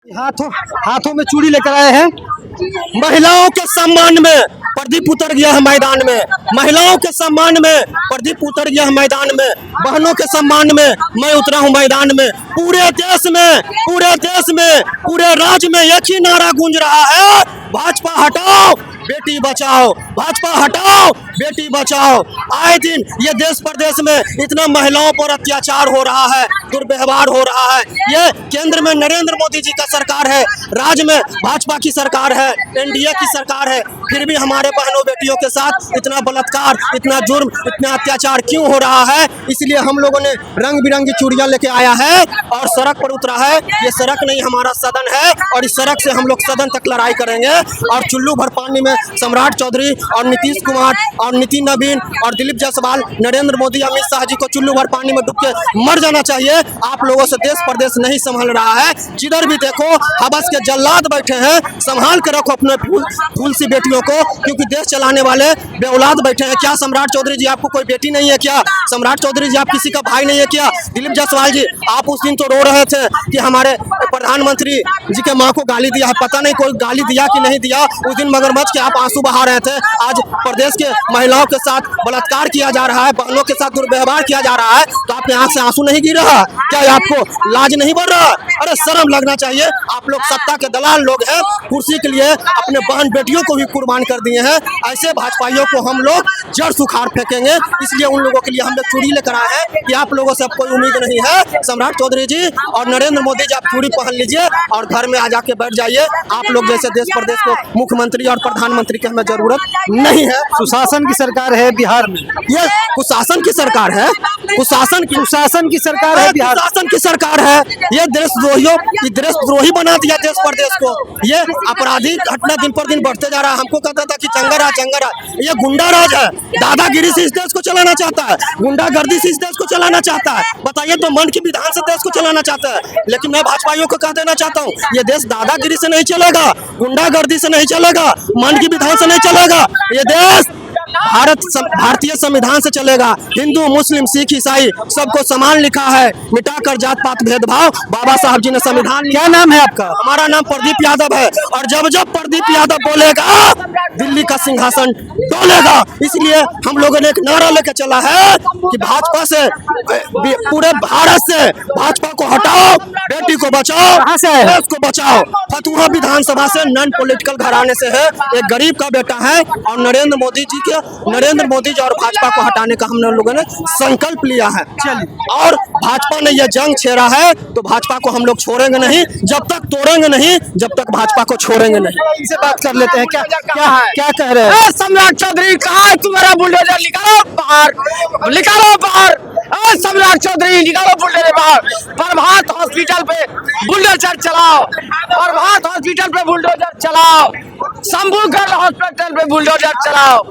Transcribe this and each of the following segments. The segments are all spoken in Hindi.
हाथों में चूड़ी लेकर आए हैं। महिलाओं के सम्मान में प्रदीप उतर गया है मैदान में। महिलाओं के सम्मान में प्रदीप उतर गया है मैदान में। बहनों के सम्मान में मैं उतरा हूं मैदान में। पूरे देश में, पूरे राज्य में एक ही नारा गूंज रहा है, भाजपा हटाओ बेटी बचाओ, भाजपा हटाओ बेटी बचाओ। आए दिन ये देश प्रदेश में इतना महिलाओं पर अत्याचार हो रहा है, दुर्व्यवहार हो रहा है। ये केंद्र में नरेंद्र मोदी जी का सरकार है, राज्य में भाजपा की सरकार है, एनडीए की सरकार है, फिर भी हमारे बहनों बेटियों के साथ इतना बलात्कार, इतना जुर्म, इतना अत्याचार क्यों हो रहा है? इसलिए हम लोगों ने रंग बिरंगी चूड़ियां लेके आया है और सड़क पर उतरा है। ये सड़क नहीं, हमारा सदन है और इस सड़क से हम लोग सदन तक लड़ाई करेंगे। और चुल्लू भर पानी में सम्राट चौधरी और नीतीश कुमार और नितिन नवीन और दिलीप जायसवाल, नरेंद्र मोदी, अमित शाह जी को चुल्लू भर पानी में डूब के मर जाना चाहिए। आप लोगों से देश प्रदेश नहीं संभल रहा है। जिधर भी देखो हवस के जल्लाद बैठे हैं। संभाल के रखो अपने फूल सी बेटियों को, क्योंकि देश चलाने वाले बेऔलाद बैठे हैं। क्या सम्राट चौधरी जी आपको कोई बेटी नहीं है क्या? सम्राट चौधरी जी आप किसी का भाई नहीं है क्या? दिलीप जायसवाल जी आप उस दिन तो रो रहे थे कि हमारे प्रधानमंत्री जी के माँ को गाली दिया है। पता नहीं कोई गाली दिया कि नहीं दिया। उस दिन मगरमच्छ के आप आंसू बहा रहे थे। आज प्रदेश के महिलाओं के साथ बलात्कार किया जा रहा है, बहनों के साथ दुर्व्यवहार किया जा रहा है, तो आपके आंख से आंसू नहीं गिर रहा? क्या आपको लाज नहीं बढ़ रहा? अरे शर्म लगना चाहिए। आप लोग सत्ता के दलाल लोग हैं, कुर्सी के लिए अपने बहन बेटियों को भी कुर्बान कर दिए हैं। ऐसे भाजपाइयों को हम लोग जड़ सुखाड़ फेंकेंगे। इसलिए उन लोगों के लिए हम लोग चूड़ी लेकर आए हैं कि आप लोगों से अब कोई उम्मीद नहीं है। सम्राट चौधरी जी और नरेंद्र मोदी जी आप चूड़ी पहन लीजिए और घर में आ जाके बैठ जाइए। आप लोग जैसे देश प्रदेश को मुख्यमंत्री और प्रधानमंत्री की हमें जरूरत नहीं है। सुशासन की सरकार है बिहार में। ये कुशासन की सरकार है, कुशासन की सरकार है बिहार, कुशासन की सरकार है। ये देशद्रोही बना दिया देश प्रदेश को। ये आपराधिक घटना दिन पर दिन बढ़ते जा रहा है। हमको कहता था कि चंगा राज, ये गुंडा राज है। दादागिरी से इस देश को चलाना चाहता है, गुंडागर्दी से इस देश को चलाना चाहता है। बताइए तो मन की विधान से देश को चलाना चाहता है। लेकिन मैं भाजपाइयों को कह देना चाहता हूँ, ये देश दादागिरी से नहीं चलेगा, गुंडागर्दी से नहीं चलेगा, मन की विधान से नहीं चलेगा। ये देश भारतीय संविधान से चलेगा। हिंदू, मुस्लिम, सिख, ईसाई सबको समान लिखा है। मिटाकर जात पात भेदभाव बाबा साहब जी ने संविधान। क्या नाम है आपका? हमारा नाम प्रदीप यादव है। और जब प्रदीप यादव बोलेगा दिल्ली का सिंहासन डोलेगा। इसलिए हम लोगों ने एक नारा लेकर चला है कि भाजपा से, पूरे भारत से भाजपा को हटाओ, बेटी को बचाओ, देश को बचाओ। फतुहा विधानसभा से नॉन पॉलिटिकल घराने से है, एक गरीब का बेटा है और नरेंद्र मोदी जी और भाजपा को हटाने का हम लोगों ने संकल्प लिया है। और भाजपा ने यह जंग छेड़ा है तो भाजपा को हम लोग छोड़ेंगे नहीं, जब तक तोड़ेंगे नहीं, जब तक भाजपा को छोड़ेंगे नहीं। इनसे बात कर लेते हैं। क्या कह रहे हैं? सम्राट चौधरी कहाँ है तुम्हारा बुलडोजर? निकालो बाहर, निकालो बाहर। सम्राट चौधरी निकालो बुलडोजर बाहर। प्रभात हॉस्पिटल पे बुलडोजर चलाओ, प्रभात हॉस्पिटल पे बुलडोजर चलाओ, शंभू गर्ल हॉस्पिटल पे बुलडोजर चलाओ,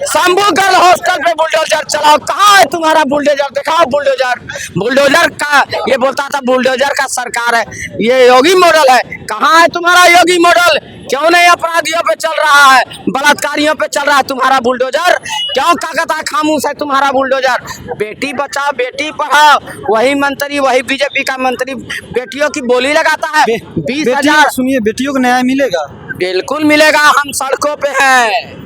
शंभू गर्ल हॉस्पिटल पे बुलडोजर चलाओ। कहाँ है तुम्हारा बुलडोजर? दिखाओ बुलडोजर। बुलडोजर का ये बोलता था बुलडोजर का सरकार है, ये योगी मॉडल है। कहाँ है तुम्हारा योगी मॉडल? क्यों नहीं अपराधियों पे चल रहा है, बलात्कारियों पे चल रहा है तुम्हारा बुलडोजर? क्यों काकता खामोश है तुम्हारा बुलडोजर? बेटी बचाओ बेटी पढ़ाओ, वही मंत्री, वही बीजेपी का मंत्री बेटियों की बोली लगाता है। 20,000। सुनिए, बेटियों को न्याय मिलेगा? बिल्कुल मिलेगा, हम सड़कों पे हैं।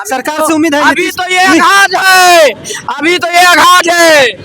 सरकार से उम्मीद है? अभी तो ये आगाज है, अभी तो ये आगाज है।